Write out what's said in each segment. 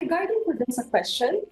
regarding po dun sa question,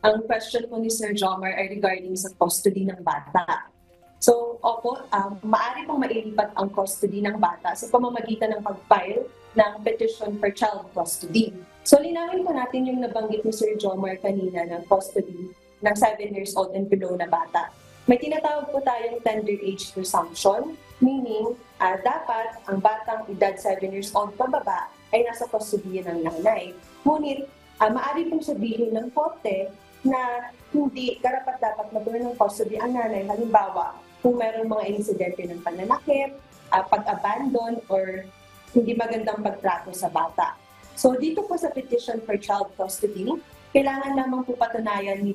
ang question po ni Sir Jomar ay regarding sa custody ng bata. So, opo, maaari pong mailipat ang custody ng bata sa pamamagitan ng pag-file ng petition for child custody. So, linawin po natin yung nabanggit ni Sir Jomar kanina ng custody ng 7 years old and below na bata. May tinatawag po tayong tender age presumption, meaning dapat ang batang edad 7 years old pababa ay nasa custody ng nanay. Ngunit, maaari pong sabihin ng korte na hindi karapat-dapat magkaroon ng custody ang nanay. Halimbawa, kung mayroong mga insidente ng pananakit, pag-abandon, or hindi magandang pagtrato sa bata. So dito po sa petition for child custody, kailangan lamang po patunayan ni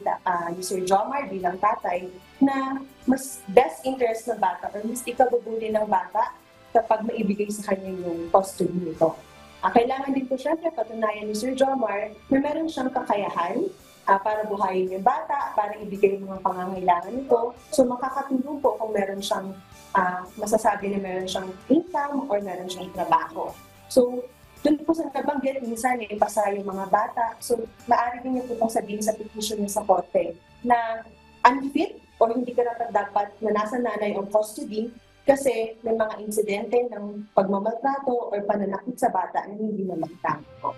Sir Jomar bilang tatay na mas best interest ng bata or mas ikabubuti ng bata kapag maibigay sa kanya yung custody nito. Kailangan din po siyempre patunayan ni Sir Jomar na meron siyang kakayahan para buhayin yung bata, para ibigay yung mga pangangailangan nito. So makakatulong po kung meron siyang masasabi na meron siyang income or meron siyang trabaho. So doon po sa nabanggit, minsan pasa yung mga bata. So maaari din niyo po pong sabihin sa petition niya sa korte na unfit o hindi dapat na nasa nanay o custody kasi may mga insidente ng pagmamaltrato or pananakit sa bata na hindi naman tama.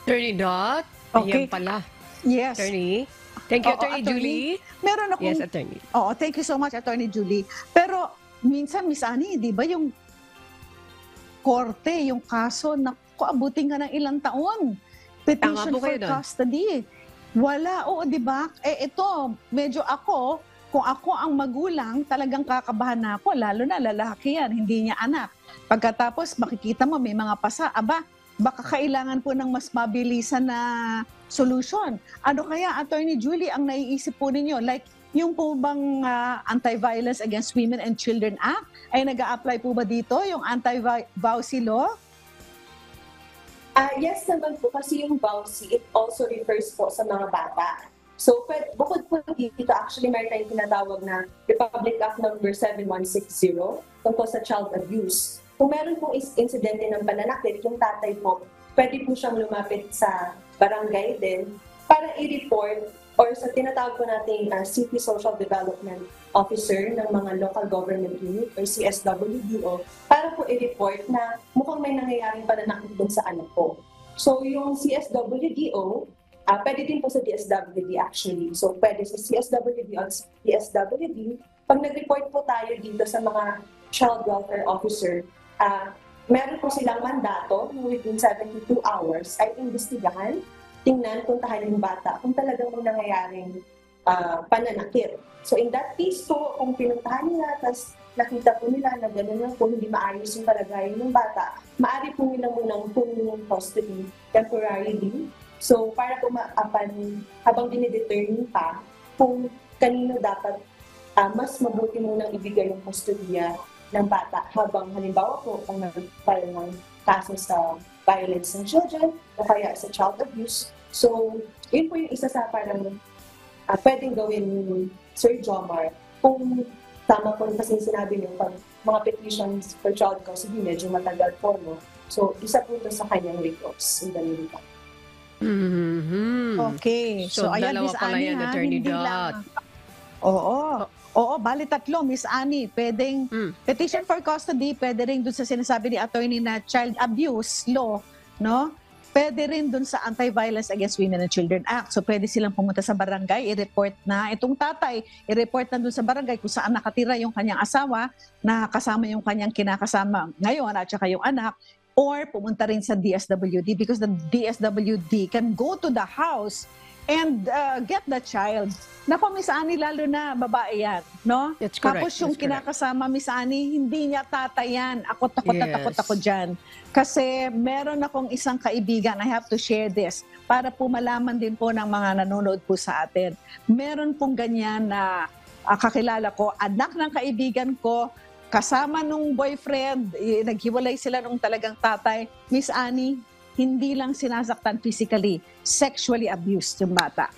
Attorney Dot? Okay. Ayan pala. Yes. Attorney? Thank you, Attorney Julie. Meron akong... Yes, Attorney. Oo, thank you so much, Attorney Julie. Pero minsan, Miss Annie, di ba yung korte, yung kaso, abutin ka ng ilang taon. Petition for custody. Wala, oo, di ba? Ito, medyo kung ako ang magulang, talagang kakabahan na ako, lalo na lalaki yan, hindi niya anak. Pagkatapos, makikita mo, may mga pasa, baka kailangan po ng mas mabilisan na solution. Ano kaya, Attorney Julie, ang naiisip po ninyo? Like, yung po bang Anti-Violence Against Women and Children Act, ay nag-a-apply po ba dito, yung anti-VAUSI law? Yes naman po, kasi yung VAUSI, it also refers po sa mga bata. So, bukod po dito, actually, may tayong tinatawag na Republic Act number 7160 tungkol sa child abuse. Kung meron pong insidente ng pananakit, yung tatay po, pwede po siyang lumapit sa barangay din para i-report or sa tinatawag po nating City Social Development Officer ng mga local government unit or CSWDO para po i-report na mukhang may nangyayaring pananakit dun sa anak ko. So yung CSWDO, pwede din po sa DSWD actually. So pwede sa CSWD o DSWD. Pag nag-report po tayo dito sa mga child welfare officer, meron po silang mandato within 72 hours ay imbestigahan, tingnan, puntahan yung bata kung talagang may nangyayaring pananakit. So in that case po, kung pinuntahan nila, tapos nakita po nila na gano'n lang po, hindi maayos yung kalagayan ng bata, maaari po nila munang punin yung custody temporarily. So para po habang dinidetermine pa kung kanino dapat mas mabuti munang ibigay yung kustodiya ng bata habang halimbawa po kung nag-file ng kaso sa violence ng children o kaya sa child abuse. So, yun po yung isa sa parang pwedeng gawin ni Sir Jomar kung tama po kasi sinabi niyo pag mga petitions for child custody medyo matagal po, no? So, isa po ito sa kanyang recourse in the meantime. Okay. So ayan, Miss Annie, Attorney Dot. Oo, bali tatlo, Miss Annie. Pwedeng petition for custody, pwede rin dun sa sinasabi ni attorney na child abuse law, no? Pwede rin dun sa Anti-Violence Against Women and Children Act. So pwede silang pumunta sa barangay, i-report na itong tatay, i-report na dun sa barangay kung saan nakatira yung kanyang asawa, na kasama yung kanyang kinakasama ngayon at saka yung anak, or pumunta rin sa DSWD because the DSWD can go to the house and get the child. Naku, Miss Annie, lalo na babae yan, no? That's correct. Tapos yung kinakasama, Miss Annie, hindi niya tatayan. Ako takot na takot ako dyan. Kasi meron akong isang kaibigan, I have to share this, para po malaman din po ng mga nanonood po sa atin. Meron pong ganyan na kakilala ko, anak ng kaibigan ko, kasama nung boyfriend, naghiwalay sila nung talagang tatay. Miss Annie, hindi lang sinasaktan physically, sexually abused yung bata.